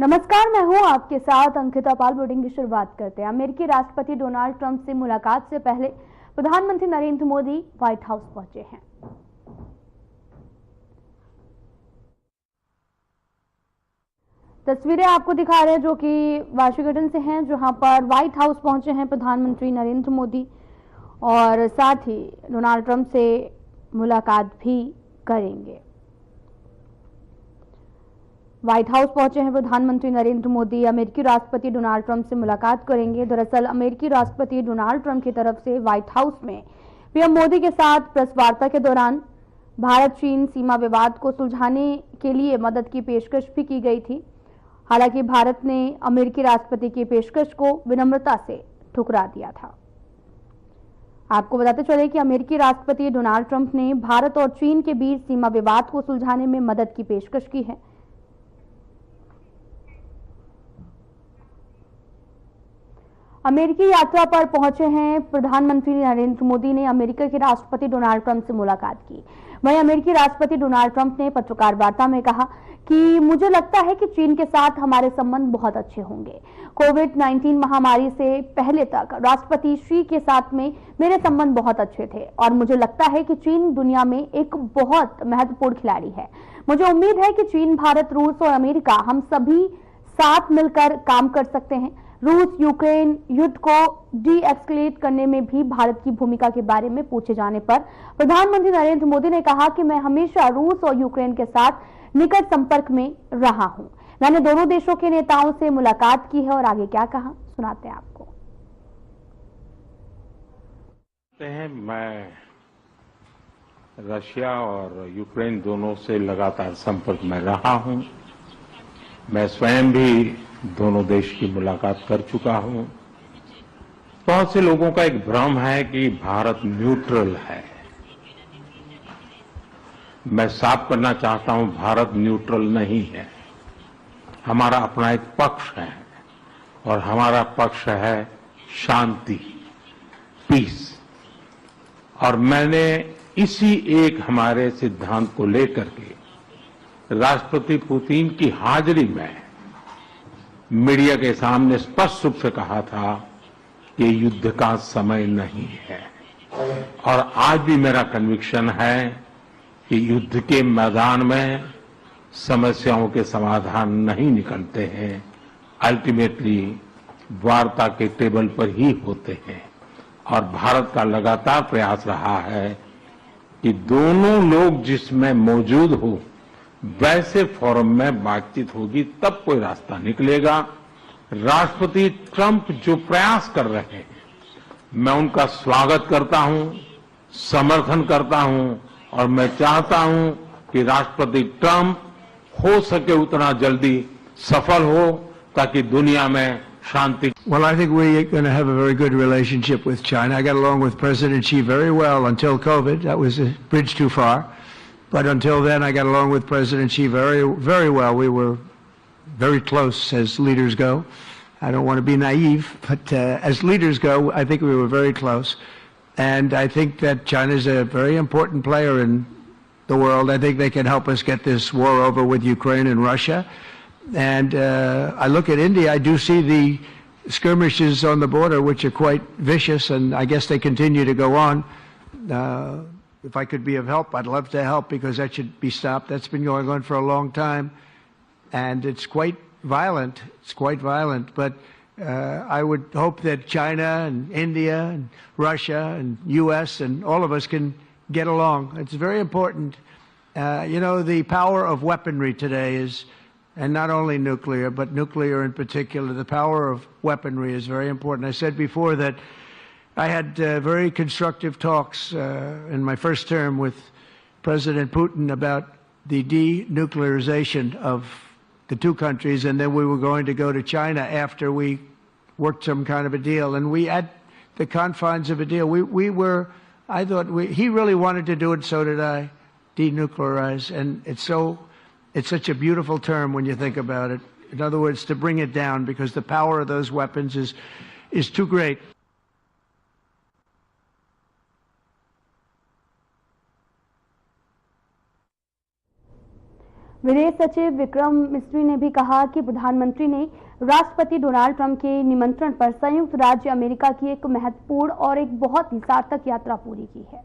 नमस्कार, मैं हूं आपके साथ अंकिता पाल। बुलेटिन की शुरुआत करते हैं। अमेरिकी राष्ट्रपति डोनाल्ड ट्रंप से मुलाकात से पहले प्रधानमंत्री नरेंद्र मोदी व्हाइट हाउस पहुंचे हैं। तस्वीरें आपको दिखा रहे हैं जो कि वाशिंगटन से हैं, जहां पर व्हाइट हाउस पहुंचे हैं प्रधानमंत्री नरेंद्र मोदी और साथ ही डोनाल्ड ट्रंप से मुलाकात भी करेंगे। व्हाइट हाउस पहुंचे हैं प्रधानमंत्री नरेंद्र मोदी, अमेरिकी राष्ट्रपति डोनाल्ड ट्रंप से मुलाकात करेंगे। दरअसल अमेरिकी राष्ट्रपति डोनाल्ड ट्रंप की तरफ से व्हाइट हाउस में पीएम मोदी के साथ प्रेस वार्ता के दौरान भारत चीन सीमा विवाद को सुलझाने के लिए मदद की पेशकश भी की गई थी। हालांकि भारत ने अमेरिकी राष्ट्रपति की पेशकश को विनम्रता से ठुकरा दिया था। आपको बताते चले कि अमेरिकी राष्ट्रपति डोनाल्ड ट्रंप ने भारत और चीन के बीच सीमा विवाद को सुलझाने में मदद की पेशकश की है। अमेरिकी यात्रा पर पहुंचे हैं प्रधानमंत्री नरेंद्र मोदी ने अमेरिका के राष्ट्रपति डोनाल्ड ट्रंप से मुलाकात की। वहीं अमेरिकी राष्ट्रपति डोनाल्ड ट्रंप ने पत्रकार वार्ता में कहा कि मुझे लगता है कि चीन के साथ हमारे संबंध बहुत अच्छे होंगे। कोविड-19 महामारी से पहले तक राष्ट्रपति शी के साथ में मेरे संबंध बहुत अच्छे थे और मुझे लगता है कि चीन दुनिया में एक बहुत महत्वपूर्ण खिलाड़ी है। मुझे उम्मीद है कि चीन, भारत, रूस और अमेरिका हम सभी साथ मिलकर काम कर सकते हैं। रूस यूक्रेन युद्ध को डी एस्केलेट करने में भी भारत की भूमिका के बारे में पूछे जाने पर प्रधानमंत्री नरेंद्र मोदी ने कहा कि मैं हमेशा रूस और यूक्रेन के साथ निकट संपर्क में रहा हूं। मैंने दोनों देशों के नेताओं से मुलाकात की है और आगे क्या कहा सुनाते हैं आपको। मैं रशिया और यूक्रेन दोनों से लगातार संपर्क में रहा हूं। मैं स्वयं भी दोनों देश की मुलाकात कर चुका हूं। बहुत से लोगों का एक भ्रम है कि भारत न्यूट्रल है। मैं साफ करना चाहता हूं, भारत न्यूट्रल नहीं है। हमारा अपना एक पक्ष है और हमारा पक्ष है शांति, पीस। और मैंने इसी एक हमारे सिद्धांत को लेकर के राष्ट्रपति पुतिन की हाजिरी में मीडिया के सामने स्पष्ट रूप से कहा था कि युद्ध का समय नहीं है। और आज भी मेरा कन्विक्शन है कि युद्ध के मैदान में समस्याओं के समाधान नहीं निकलते हैं, अल्टीमेटली वार्ता के टेबल पर ही होते हैं। और भारत का लगातार प्रयास रहा है कि दोनों लोग जिसमें मौजूद हो वैसे फोरम में बातचीत होगी, तब कोई रास्ता निकलेगा। राष्ट्रपति ट्रंप जो प्रयास कर रहे हैं, मैं उनका स्वागत करता हूं, समर्थन करता हूं और मैं चाहता हूं कि राष्ट्रपति ट्रंप हो सके उतना जल्दी सफल हो ताकि दुनिया में शांति। Well, I think we're going to have a very good relationship with China. I got along with President Xi very well until COVID. That was a bridge too far. But until then, I got along with President Xi very, very well. We were very close as leaders go. I don't want to be naive, but as leaders go, I think we were very close. And I think that China is a very important player in the world. I think they can help us get this war over with Ukraine and Russia. And I look at India, I do see the skirmishes on the border, which are quite vicious, and I guess they continue to go on. If I could be of help, I'd love to help because that should be stopped. That's been going on for a long time, and it's quite violent. It's quite violent, but I would hope that China and India and Russia and U.S. and all of us can get along. It's very important. You know, the power of weaponry today is, and not only nuclear, but nuclear in particular, the power of weaponry is very important. I said before that I had very constructive talks in my first term with President Putin about the denuclearization of the two countries, and then we were going to go to China after we worked some kind of a deal. And we, at the confines of a deal, I thought he really wanted to do it, so did I, denuclearize. And it's such a beautiful term when you think about it. In other words, to bring it down, because the power of those weapons is too great. विदेश सचिव विक्रम मिस्री ने भी कहा कि प्रधानमंत्री ने राष्ट्रपति Donald Trump के निमंत्रण पर संयुक्त राज्य अमेरिका की एक महत्वपूर्ण और एक बहुत ही सार्थक यात्रा पूरी की है।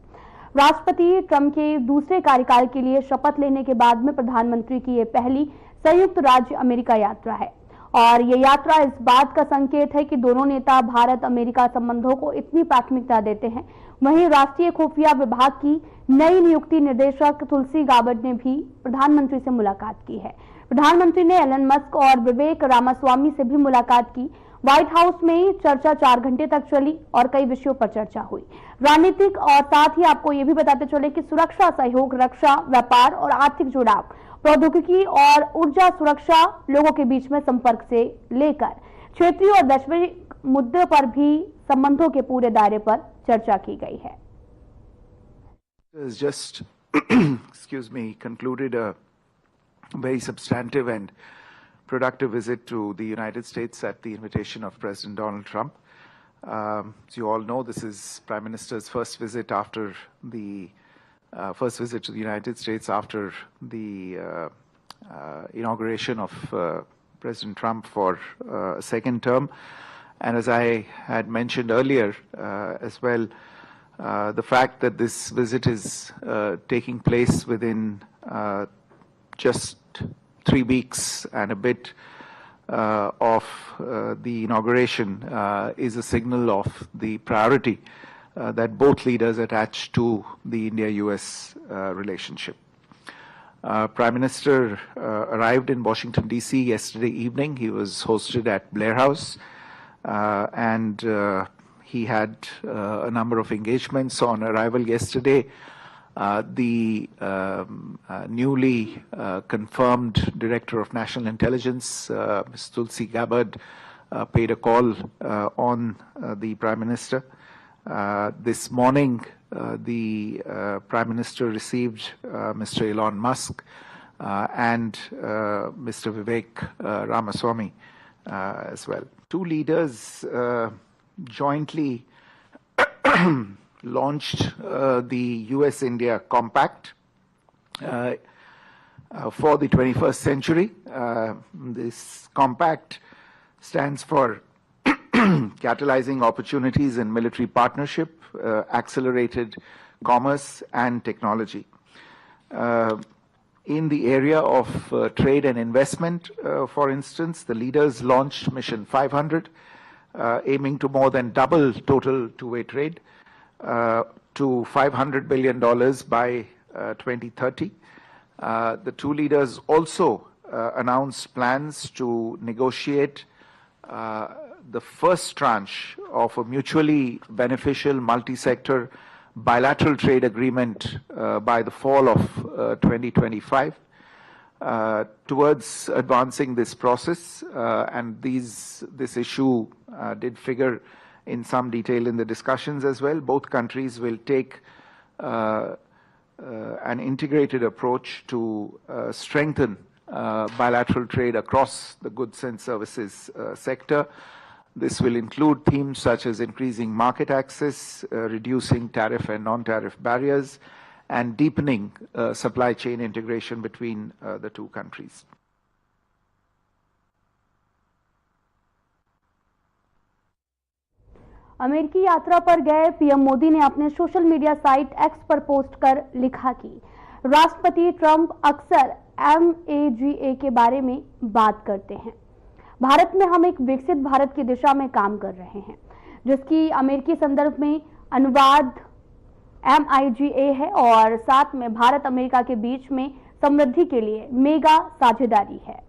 राष्ट्रपति ट्रंप के दूसरे कार्यकाल के लिए शपथ लेने के बाद में प्रधानमंत्री की यह पहली संयुक्त राज्य अमेरिका यात्रा है और ये यात्रा इस बात का संकेत है कि दोनों नेता भारत अमेरिका संबंधों को इतनी प्राथमिकता देते हैं। वहीं राष्ट्रीय खुफिया विभाग की नई नियुक्ति निर्देशक तुलसी गाबर्ड ने भी प्रधानमंत्री से मुलाकात की है। प्रधानमंत्री ने एलन मस्क और विवेक रामास्वामी से भी मुलाकात की। व्हाइट हाउस में चर्चा 4 घंटे तक चली और कई विषयों पर चर्चा हुई, राजनीतिक और साथ ही आपको ये भी बताते चले कि सुरक्षा सहयोग, रक्षा, व्यापार और आर्थिक जुड़ाव, प्रौद्योगिकी और ऊर्जा सुरक्षा, लोगों के बीच में संपर्क से लेकर क्षेत्रीय और वैश्विक मुद्दों पर भी संबंधों के पूरे दायरे पर चर्चा की गई है। Just excuse me, concluded a very substantive and productive visit to the United States at the invitation of President Donald Trump. As you all know, this is Prime Minister's first visit after the first visit to the United States after the inauguration of President Trump for a second term. And as I had mentioned earlier as well, the fact that this visit is taking place within just 3 weeks and a bit of the inauguration is a signal of the priority that both leaders attach to the India-US relationship. Prime Minister arrived in Washington, D.C. yesterday evening. He was hosted at Blair House and he had a number of engagements. On arrival yesterday, the newly confirmed Director of National Intelligence, Ms. Tulsi Gabbard, paid a call on the Prime Minister. This morning, the Prime Minister received Mr. Elon Musk and Mr. Vivek Ramaswamy as well. Two leaders jointly launched the US-India Compact for the 21st century. This compact stands for catalyzing opportunities in military partnership, accelerated commerce and technology. In the area of trade and investment, for instance, the leaders launched Mission 500, aiming to more than double total two-way trade to $500 billion by 2030. The two leaders also announced plans to negotiate the first tranche of a mutually beneficial multi-sector bilateral trade agreement by the fall of 2025. Towards advancing this process, and this issue did figure in some detail in the discussions as well. Both countries will take an integrated approach to strengthen bilateral trade across the goods and services sector. This will include themes such as increasing market access, reducing tariff and non-tariff barriers, and deepening supply chain integration between the two countries. अमेरिकी यात्रा पर गए PM Modi ने अपने social media site x पर post कर लिखा कि राष्ट्रपति ट्रंप अक्सर MAGA के बारे में बात करते हैं। भारत में हम एक विकसित भारत की दिशा में काम कर रहे हैं, जिसकी अमेरिकी संदर्भ में अनुवाद MIGA है और साथ में भारत अमेरिका के बीच में समृद्धि के लिए मेगा साझेदारी है।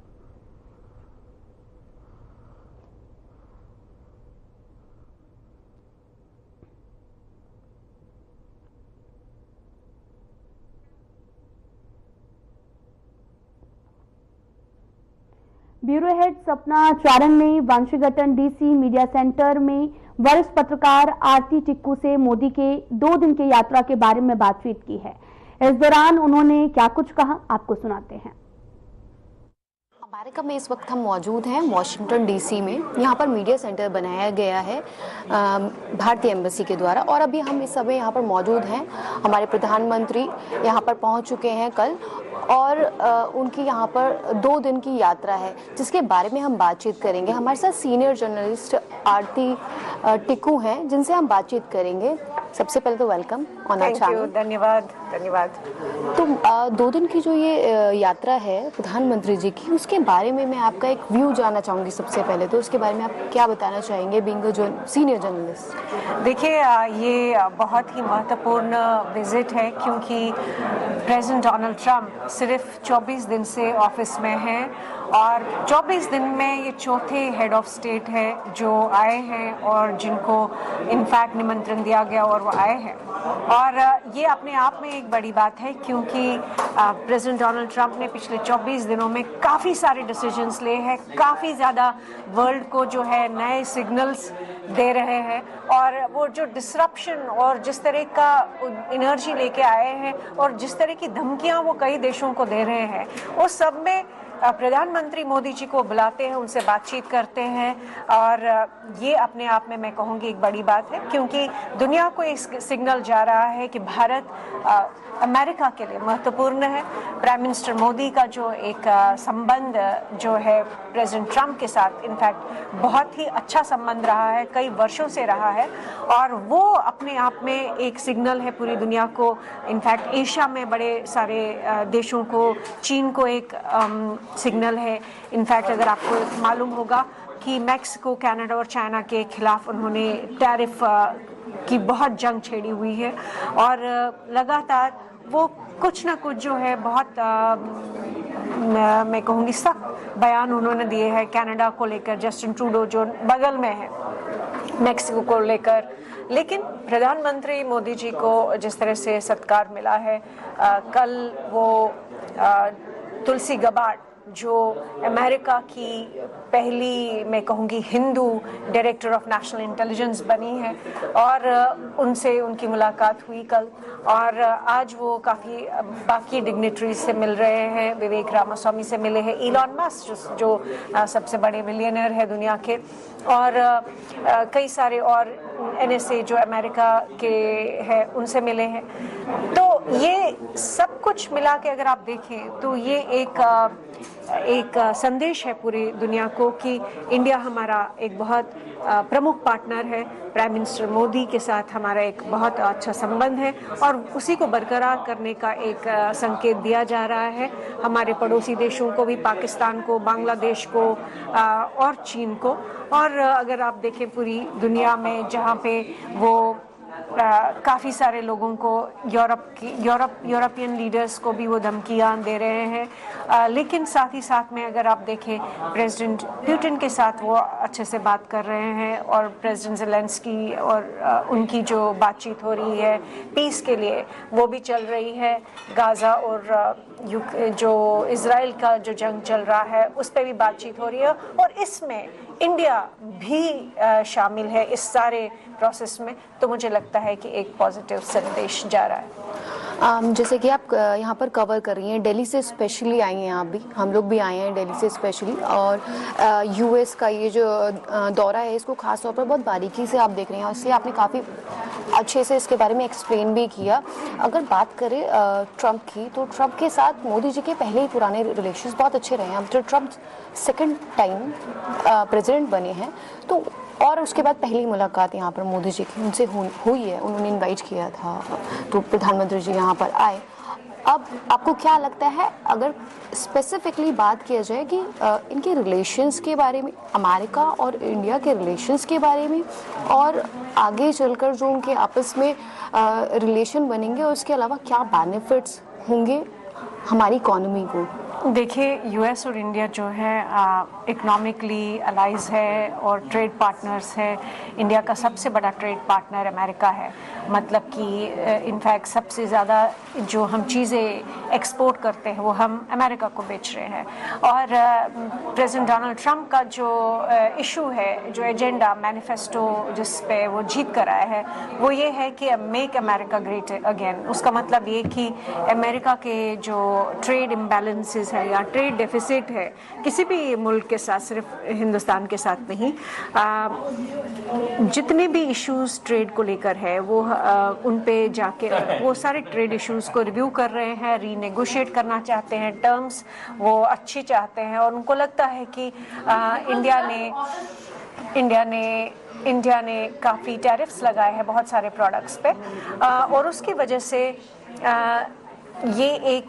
ब्यूरो हेड सपना चारण ने वाशिंगटन DC मीडिया सेंटर में वरिष्ठ पत्रकार आरती टिक्कू से मोदी के 2 दिन की यात्रा के बारे में बातचीत की है। इस दौरान उन्होंने क्या कुछ कहा, आपको सुनाते हैं। अमेरिका में इस वक्त हम मौजूद हैं वॉशिंगटन डीसी में। यहाँ पर मीडिया सेंटर बनाया गया है भारतीय एम्बेसी के द्वारा, और अभी हम इस समय यहाँ पर मौजूद हैं। हमारे प्रधानमंत्री यहाँ पर पहुँच चुके हैं कल, और उनकी यहाँ पर 2 दिन की यात्रा है जिसके बारे में हम बातचीत करेंगे। हमारे साथ सीनियर जर्नलिस्ट आरती टिक्कू हैं जिनसे हम बातचीत करेंगे। सबसे पहले तो वेलकम ऑन आवर चैनल। धन्यवाद। तो 2 दिन की जो ये यात्रा है प्रधानमंत्री जी की, उसके बारे में मैं आपका एक व्यू जानना चाहूँगी। सबसे पहले तो उसके बारे में आप क्या बताना चाहेंगे बीइंग अ सीनियर जर्नलिस्ट? देखिए, ये बहुत ही महत्वपूर्ण विजिट है क्योंकि प्रेसिडेंट डोनाल्ड ट्रंप सिर्फ 24 दिन से ऑफिस में हैं, और 24 दिन में ये चौथे हेड ऑफ स्टेट है जो आए हैं और जिनको इनफैक्ट निमंत्रण दिया गया और वो आए हैं। और ये अपने आप में एक बड़ी बात है क्योंकि प्रेसिडेंट डोनाल्ड ट्रंप ने पिछले 24 दिनों में काफ़ी सारे डिसीजंस लिए हैं, काफ़ी ज़्यादा वर्ल्ड को जो है नए सिग्नल्स दे रहे हैं, और वो जो डिसरप्शन और जिस तरह का एनर्जी लेके आए हैं और जिस तरह की धमकियां वो कई देशों को दे रहे हैं, उस सब में प्रधानमंत्री मोदी जी को बुलाते हैं, उनसे बातचीत करते हैं, और ये अपने आप में मैं कहूँगी एक बड़ी बात है क्योंकि दुनिया को एक सिग्नल जा रहा है कि भारत अमेरिका के लिए महत्वपूर्ण है। प्राइम मिनिस्टर मोदी का जो एक संबंध जो है प्रेसिडेंट ट्रंप के साथ, इनफैक्ट बहुत ही अच्छा संबंध रहा है, कई वर्षों से रहा है, और वो अपने आप में एक सिग्नल है पूरी दुनिया को। इनफैक्ट एशिया में बड़े सारे देशों को, चीन को एक सिग्नल है। इनफैक्ट अगर आपको मालूम होगा कि मैक्सिको, कनाडा और चाइना के खिलाफ उन्होंने टैरिफ की बहुत जंग छेड़ी हुई है, और लगातार वो कुछ ना कुछ जो है बहुत मैं कहूँगी सख्त बयान उन्होंने दिए हैं कनाडा को लेकर, जस्टिन ट्रूडो जो बगल में है, मैक्सिको को लेकर। लेकिन प्रधानमंत्री मोदी जी को जिस तरह से सत्कार मिला है, कल वो तुलसी गबार्ड जो अमेरिका की पहली मैं कहूँगी Hindu director of national intelligence बनी है, और उनसे उनकी मुलाकात हुई कल, और आज वो काफ़ी बाकी डिग्नेटरीज से मिल रहे हैं। विवेक रामास्वामी से मिले हैं, इलॉन मस्क जो सबसे बड़े मिलियनर है दुनिया के, और कई सारे और NSA जो अमेरिका के हैं उनसे मिले हैं। तो ये सब कुछ मिला के अगर आप देखें तो ये एक संदेश है पूरी दुनिया को कि इंडिया हमारा एक बहुत प्रमुख पार्टनर है। प्राइम मिनिस्टर मोदी के साथ हमारा एक बहुत अच्छा संबंध है, और उसी को बरकरार करने का एक संकेत दिया जा रहा है हमारे पड़ोसी देशों को भी, पाकिस्तान को, बांग्लादेश को और चीन को। और अगर आप देखें पूरी दुनिया में जहाँ पे वो काफ़ी सारे लोगों को, यूरोपियन लीडर्स को भी वो धमकियाँ दे रहे हैं, लेकिन साथ ही साथ में अगर आप देखें प्रेसिडेंट पुतिन के साथ वो अच्छे से बात कर रहे हैं, और प्रेसिडेंट ज़ेलेंस्की और उनकी जो बातचीत हो रही है पीस के लिए वो भी चल रही है। गाज़ा और जो इज़राइल का जो जंग चल रहा है उस पर भी बातचीत हो रही है, और इसमें इंडिया भी शामिल है इस सारे प्रोसेस में। तो मुझे लगता है कि एक पॉजिटिव संदेश जा रहा है। जैसे कि आप यहाँ पर कवर कर रही हैं, दिल्ली से स्पेशली आई हैं आप भी, हम लोग भी आए हैं दिल्ली से स्पेशली, और US का ये जो दौरा है इसको खास तौर पर बहुत बारीकी से आप देख रहे हैं, इसलिए आपने काफ़ी अच्छे से इसके बारे में एक्सप्लेन भी किया। अगर बात करें ट्रंप की, तो ट्रंप के साथ मोदी जी के पहले ही पुराने रिलेशंस बहुत अच्छे रहे हैं। अब जो ट्रंप सेकंड टाइम प्रेसिडेंट बने हैं, तो और उसके बाद पहली मुलाकात यहाँ पर मोदी जी की उनसे हुई है, उन्होंने इनवाइट किया था, तो प्रधानमंत्री जी यहाँ पर आए। अब आपको क्या लगता है, अगर स्पेसिफिकली बात किया जाए कि इनके रिलेशंस के बारे में, अमेरिका और इंडिया के रिलेशंस के बारे में, और आगे चलकर जो उनके आपस में रिलेशन बनेंगे, और उसके अलावा क्या बेनिफिट्स होंगे हमारी इकोनॉमी को? देखिए, US और इंडिया जो है इकोनॉमिकली अलाइज है और ट्रेड पार्टनर्स है। इंडिया का सबसे बड़ा ट्रेड पार्टनर अमेरिका है, मतलब कि इनफैक्ट सबसे ज़्यादा जो हम चीज़ें एक्सपोर्ट करते हैं वो हम अमेरिका को बेच रहे हैं। और प्रेसिडेंट डोनाल्ड ट्रंप का जो इशू है, जो एजेंडा, मैनिफेस्टो जिस पे वो जीत कर आया है, वो ये है कि मेक अमेरिका ग्रेट अगेन। उसका मतलब ये कि अमेरिका के जो ट्रेड इम्बैलेंसेस बैलेंस है या ट्रेड डेफिसिट है किसी भी मुल्क के साथ, सिर्फ हिंदुस्तान के साथ नहीं, जितने भी इश्यूज ट्रेड को लेकर है वो उन पे जाके वो सारे ट्रेड इश्यूज को रिव्यू कर रहे हैं, रीनेगोशिएट करना चाहते हैं, टर्म्स वो अच्छी चाहते हैं और उनको लगता है कि इंडिया ने काफ़ी टैरिफ्स लगाए हैं बहुत सारे प्रोडक्ट्स पे और उसकी वजह से ये एक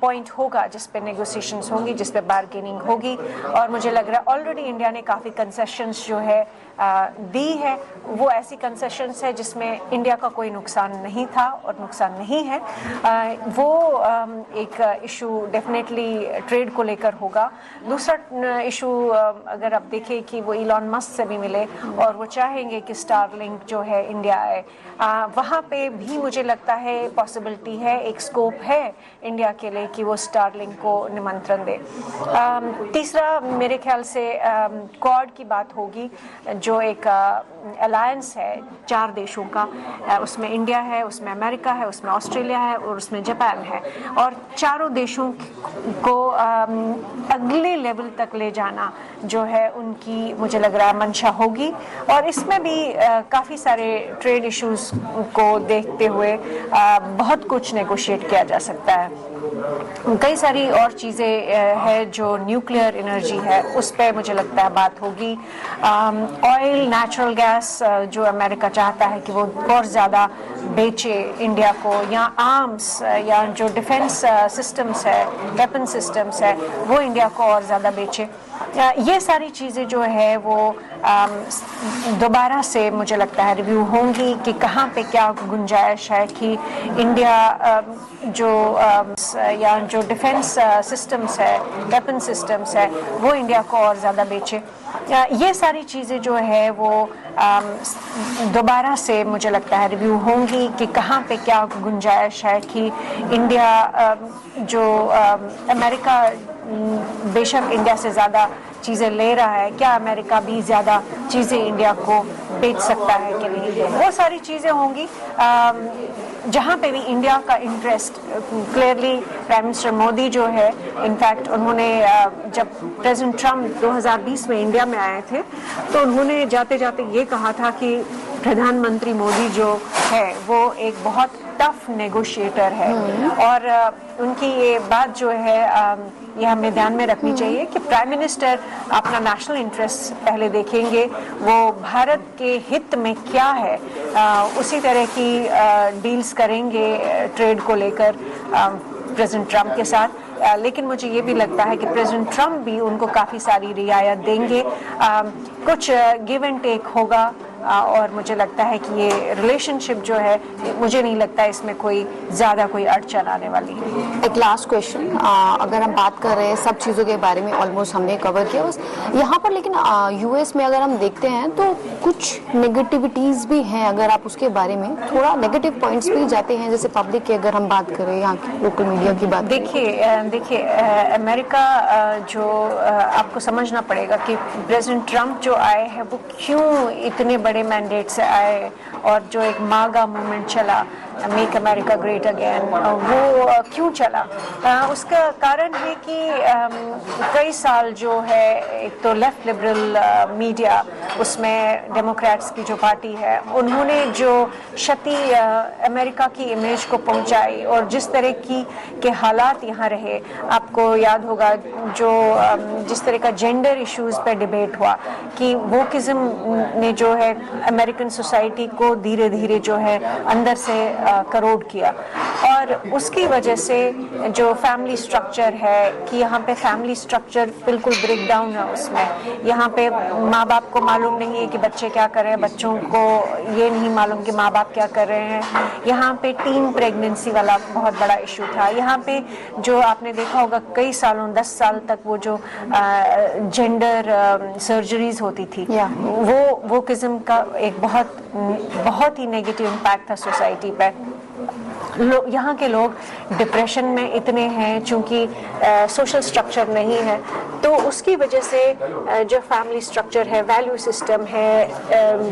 पॉइंट होगा जिस पे नेगोशिएशंस होंगी, जिस पे बार्गेनिंग होगी और मुझे लग रहा है ऑलरेडी इंडिया ने काफ़ी कंसेशंस जो है दी है। वो ऐसी कंसेशंस है जिसमें इंडिया का कोई नुकसान नहीं था और नुकसान नहीं है। वो एक इशू डेफिनेटली ट्रेड को लेकर होगा। दूसरा इशू अगर आप देखें कि वो इलॉन मस्क से भी मिले और वो चाहेंगे कि स्टारलिंक जो है इंडिया आए, वहाँ पे भी मुझे लगता है पॉसिबिलिटी है, एक स्कोप है इंडिया के लिए कि वो स्टारलिंक को निमंत्रण दे। तीसरा मेरे ख्याल से क्वाड की बात होगी, जो एक अलायंस है 4 देशों का, उसमें इंडिया है, उसमें अमेरिका है, उसमें ऑस्ट्रेलिया है और उसमें जापान है और चारों देशों को अगले लेवल तक ले जाना जो है उनकी मुझे लग रहा है मंशा होगी और इसमें भी काफ़ी सारे ट्रेड इश्यूज को देखते हुए बहुत कुछ नेगोशिएट किया जा सकता है। कई सारी और चीज़ें है जो न्यूक्लियर एनर्जी है उस पर मुझे लगता है बात होगी। ऑयल, नेचुरल गैस जो अमेरिका चाहता है कि वो और ज़्यादा बेचे इंडिया को, या आर्म्स या जो डिफेंस सिस्टम्स है, वेपन सिस्टम्स है, वो इंडिया को और ज़्यादा बेचे। ये सारी चीज़ें जो है वो दोबारा से मुझे लगता है रिव्यू होंगी कि कहाँ पे क्या गुंजाइश है कि इंडिया या जो डिफेंस सिस्टम्स है, वेपन सिस्टम्स है, वो इंडिया को और ज़्यादा बेचे। ये सारी चीज़ें जो है वो दोबारा से मुझे लगता है रिव्यू होंगी कि कहाँ पे क्या गुंजाइश है कि इंडिया अमेरिका बेशक इंडिया से ज़्यादा चीज़ें ले रहा है, क्या अमेरिका भी ज़्यादा चीज़ें इंडिया को बेच सकता है कि नहीं, वो सारी चीज़ें होंगी जहाँ पे भी इंडिया का interest clearly. Prime minister Modi जो है, इनफैक्ट उन्होंने जब प्रेसिडेंट ट्रम्प 2020 में इंडिया में आए थे तो उन्होंने जाते जाते ये कहा था कि प्रधानमंत्री मोदी जो है वो एक बहुत टफ नेगोशिएटर है और उनकी ये बात जो है ये हमें ध्यान में रखनी चाहिए कि प्राइम मिनिस्टर अपना नेशनल इंटरेस्ट पहले देखेंगे, वो भारत के हित में क्या है उसी तरह की डील्स करेंगे ट्रेड को लेकर प्रेसिडेंट ट्रम्प के साथ। लेकिन मुझे ये भी लगता है कि प्रेसिडेंट ट्रम्प भी उनको काफ़ी सारी रियायत देंगे, कुछ गिव एंड टेक होगा और मुझे लगता है कि ये रिलेशनशिप जो है, मुझे नहीं लगता इसमें कोई ज़्यादा कोई अड़चन आने वाली है। एक लास्ट क्वेश्चन, अगर हम बात कर रहे हैं सब चीज़ों के बारे में ऑलमोस्ट हमने कवर किया बस यहाँ पर, लेकिन यूएस में अगर हम देखते हैं तो कुछ नेगेटिविटीज़ भी हैं। अगर आप उसके बारे में थोड़ा नेगेटिव पॉइंट्स भी जाते हैं, जैसे पब्लिक की अगर हम बात करें, यहाँ की लोकल मीडिया की बात। देखिए अमेरिका जो आपको समझना पड़ेगा कि प्रेसिडेंट ट्रम्प जो आए हैं वो क्यों इतने बड़े मैंडेट से आए और जो एक मागा मूवमेंट चला, मेक अमेरिका ग्रेट अगेन, वो क्यों चला? उसका कारण है कि कई साल जो है एक तो लेफ्ट लिबरल मीडिया, उसमें डेमोक्रेट्स की जो पार्टी है, उन्होंने जो क्षति अमेरिका की इमेज को पहुंचाई और जिस तरह के हालात यहाँ रहे, आपको याद होगा जिस तरह का जेंडर इश्यूज पे डिबेट हुआ कि वोकिज्म ने जो है अमेरिकन सोसाइटी को धीरे धीरे जो है अंदर से करोड़ किया और उसकी वजह से जो फैमिली स्ट्रक्चर है कि यहाँ पे फैमिली स्ट्रक्चर बिल्कुल ब्रेक डाउन है। उसमें यहाँ पे माँ बाप को मालूम नहीं है कि बच्चे क्या कर रहे हैं, बच्चों को ये नहीं मालूम कि माँ बाप क्या कर रहे हैं। यहाँ पे टीन प्रेगनेंसी वाला बहुत बड़ा इशू था। यहाँ पे जो आपने देखा होगा कई सालों 10 साल तक वो जो जेंडर सर्जरीज होती थी, वो किस्म का एक बहुत ही नेगेटिव इम्पैक्ट था सोसाइटी पे। यहाँ के लोग डिप्रेशन में इतने हैं, चूंकि सोशल स्ट्रक्चर नहीं है, तो उसकी वजह से जो फैमिली स्ट्रक्चर है, वैल्यू सिस्टम है,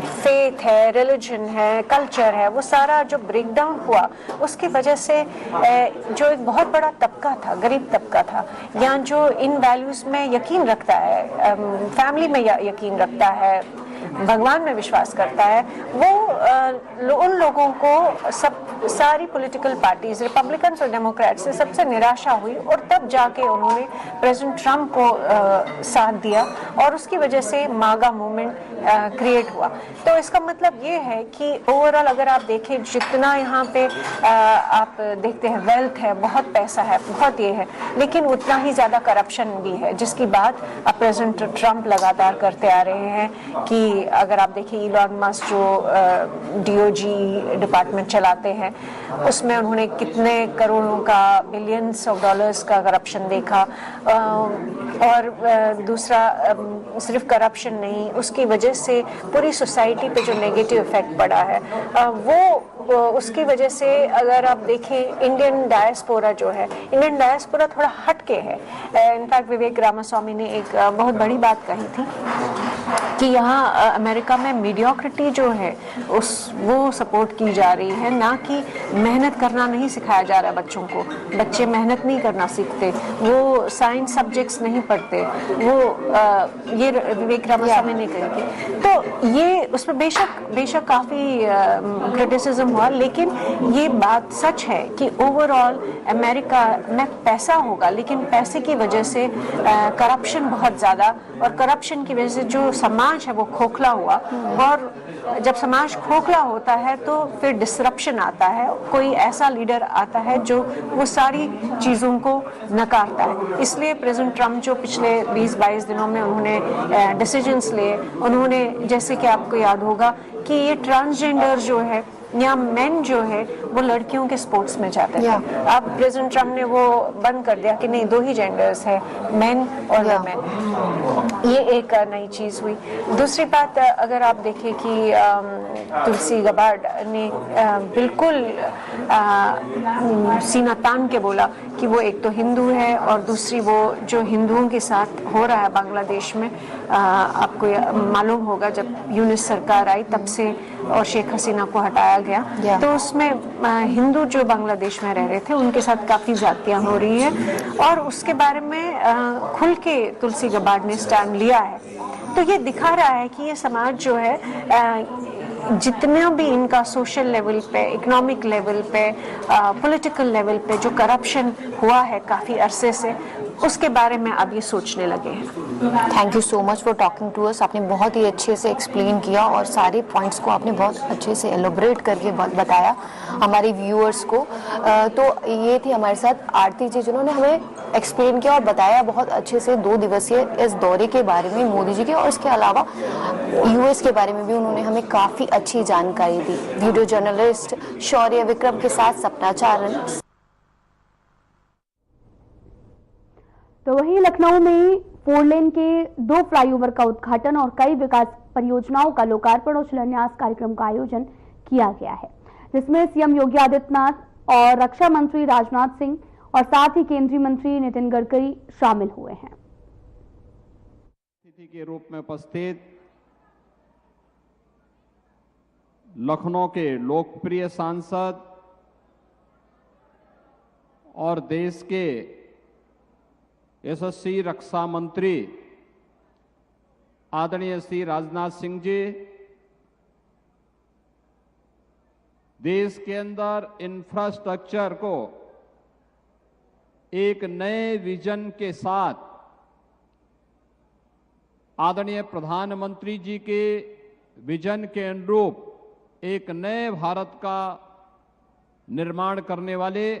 फेथ है, रिलीजन है, कल्चर है, वो सारा जो ब्रेक डाउन हुआ, उसकी वजह से जो एक बहुत बड़ा तबका था, गरीब तबका था, या जो इन वैल्यूज में यकीन रखता है, फैमिली में यकीन रखता है, भगवान में विश्वास करता है, वो उन लोगों को सारी पॉलिटिकल पार्टीज, रिपब्लिकन्स और डेमोक्रेट्स से सबसे निराशा हुई, और तब जाके उन्होंने प्रेसिडेंट ट्रंप को साथ दिया, और उसकी वजह से मागा मूवमेंट क्रिएट हुआ। तो इसका मतलब ये है कि ओवरऑल अगर आप देखें, जितना यहाँ पे आप देखते हैं वेल्थ है, बहुत पैसा है, बहुत ये है, लेकिन उतना ही ज्यादा करप्शन भी है, जिसकी बात प्रेसिडेंट ट्रंप लगातार करते आ रहे हैं। कि अगर आप देखिए इलॉन मस्क जो DOG डिपार्टमेंट चलाते हैं, उसमें उन्होंने कितने करोड़ों का, बिलियंस ऑफ डॉलर्स का करप्शन देखा, और दूसरा सिर्फ करप्शन नहीं, उसकी वजह से पूरी सोसाइटी पे जो नेगेटिव इफेक्ट पड़ा है, वो उसकी वजह से अगर आप देखें इंडियन डायस्पोरा जो है, इंडियन डायस्पोरा थोड़ा हटके है। इनफैक्ट विवेक रामास्वामी ने एक बहुत बड़ी बात कही थी कि यहाँ अमेरिका में मीडियोक्रिटी जो है वो सपोर्ट की जा रही है, ना कि मेहनत करना नहीं सिखाया जा रहा है बच्चों को। बच्चे मेहनत नहीं करना सीखते, वो साइंस सब्जेक्ट्स नहीं पढ़ते, वो ये विवेक रामास्वामी ने कही थी। तो ये उसमें बेशक काफ़ी क्रिटिसिज्म हुआ, लेकिन ये बात सच है कि ओवरऑल अमेरिका में पैसा होगा, लेकिन पैसे की वजह से करप्शन बहुत ज़्यादा, और करप्शन की वजह से जो समाज है वो खोखला हुआ, और जब समाज खोखला होता है तो फिर डिसरप्शन आता है, कोई ऐसा लीडर आता है जो वो सारी चीज़ों को नकारता है। इसलिए प्रेसिडेंट ट्रंप जो पिछले 20-22 दिनों में उन्होंने डिसीजंस लिए, उन्होंने, जैसे कि आपको याद होगा कि ये ट्रांसजेंडर जो है या मेन जो है वो लड़कियों के स्पोर्ट्स में जाते थे। अब प्रेसिडेंट ट्रंप ने वो बंद कर दिया कि नहीं, 2 ही जेंडर्स है, मेन और वुमेन। ये एक नई चीज हुई। दूसरी बात, अगर आप देखें कि तुलसी गबार्ड ने बिल्कुल सीना तान के बोला कि वो एक तो हिंदू है, और दूसरी वो जो हिंदुओं के साथ हो रहा है बांग्लादेश में, आपको मालूम होगा जब यूनिस सरकार आई तब से और शेख हसीना को हटाया गया, तो उसमें हिंदू जो बांग्लादेश में रह रहे थे उनके साथ काफी ज्यादतियां हो रही है, और उसके बारे में खुल के तुलसी गबार्ड ने स्टैंड लिया है। तो ये दिखा रहा है कि ये समाज जो है, जितना भी इनका सोशल लेवल पे, इकोनॉमिक लेवल पे, पॉलिटिकल लेवल पे जो करप्शन हुआ है काफ़ी अरसे से, उसके बारे में अब ये सोचने लगे हैं। Thank you so much for talking to us. आपने बहुत ही अच्छे से एक्सप्लेन किया, और सारे पॉइंट्स को आपने बहुत अच्छे से एलोबरेट करके बताया हमारे व्यूअर्स को। तो ये थी हमारे साथ आरती जी, जिन्होंने हमें एक्सप्लेन किया और बताया बहुत अच्छे से 2 दिवसीय इस दौरे के बारे में मोदी जी के, और इसके अलावा US के बारे में भी उन्होंने हमें काफ़ी अच्छी जानकारी दी। वीडियो जर्नलिस्ट शौर्य विक्रम के साथ सपना चारण। तो वहीं लखनऊ में 4 लेन के 2 फ्लाईओवर का उद्घाटन और कई विकास परियोजनाओं का लोकार्पण और शिलान्यास कार्यक्रम का आयोजन किया गया है, जिसमें CM योगी आदित्यनाथ और रक्षा मंत्री राजनाथ सिंह और साथ ही केंद्रीय मंत्री नितिन गडकरी शामिल हुए हैं। अतिथि के रूप में उपस्थित लखनऊ के लोकप्रिय सांसद और देश के यशस्वी रक्षा मंत्री आदरणीय श्री राजनाथ सिंह जी, देश के अंदर इंफ्रास्ट्रक्चर को एक नए विजन के साथ आदरणीय प्रधानमंत्री जी के विजन के अनुरूप एक नए भारत का निर्माण करने वाले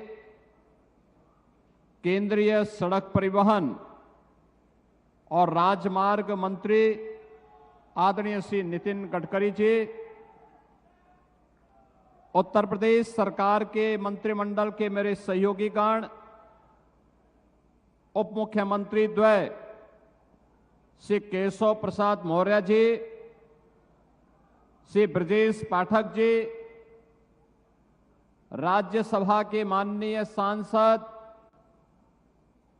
केंद्रीय सड़क परिवहन और राजमार्ग मंत्री आदरणीय श्री नितिन गडकरी जी, उत्तर प्रदेश सरकार के मंत्रिमंडल के मेरे सहयोगीगण, उप मुख्यमंत्री द्वय श्री केशव प्रसाद मौर्य जी, श्री ब्रजेश पाठक जी, राज्यसभा के माननीय सांसद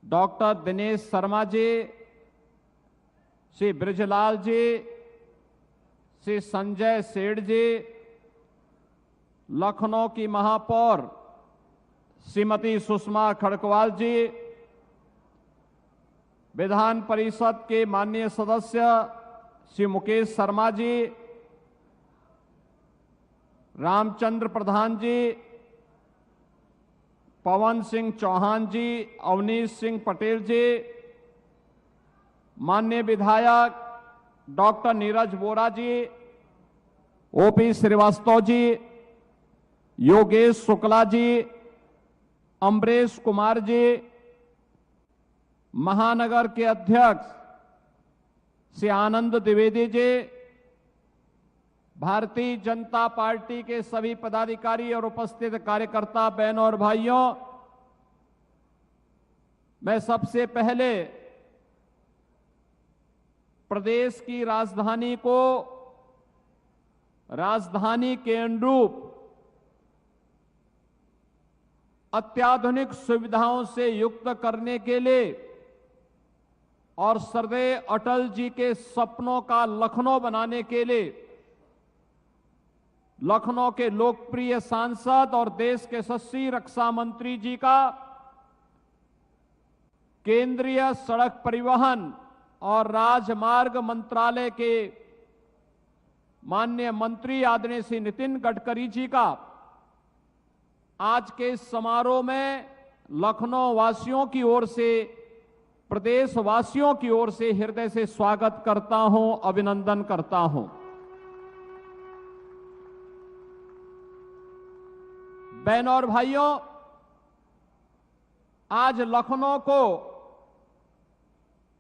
डॉक्टर दिनेश शर्मा जी, श्री बृजलाल जी, श्री संजय सेठ जी, लखनऊ की महापौर श्रीमती सुषमा खड़कवाल जी, विधान परिषद के माननीय सदस्य श्री मुकेश शर्मा जी, रामचंद्र प्रधान जी, पवन सिंह चौहान जी, अवनीश सिंह पटेल जी, माननीय विधायक डॉक्टर नीरज वोरा जी, ओपी श्रीवास्तव जी, योगेश शुक्ला जी, अमरेश कुमार जी, महानगर के अध्यक्ष श्री आनंद द्विवेदी जी, भारतीय जनता पार्टी के सभी पदाधिकारी और उपस्थित कार्यकर्ता बहनों और भाइयों, मैं सबसे पहले प्रदेश की राजधानी को राजधानी के अनुरूप अत्याधुनिक सुविधाओं से युक्त करने के लिए और सरदेव अटल जी के सपनों का लखनऊ बनाने के लिए लखनऊ के लोकप्रिय सांसद और देश के यशस्वी रक्षा मंत्री जी का केंद्रीय सड़क परिवहन और राजमार्ग मंत्रालय के माननीय मंत्री आदरणीय श्री नितिन गडकरी जी का आज के इस समारोह में लखनऊ वासियों की ओर से, प्रदेश वासियों की ओर से हृदय से स्वागत करता हूं, अभिनंदन करता हूं। बहनों और भाइयों, आज लखनऊ को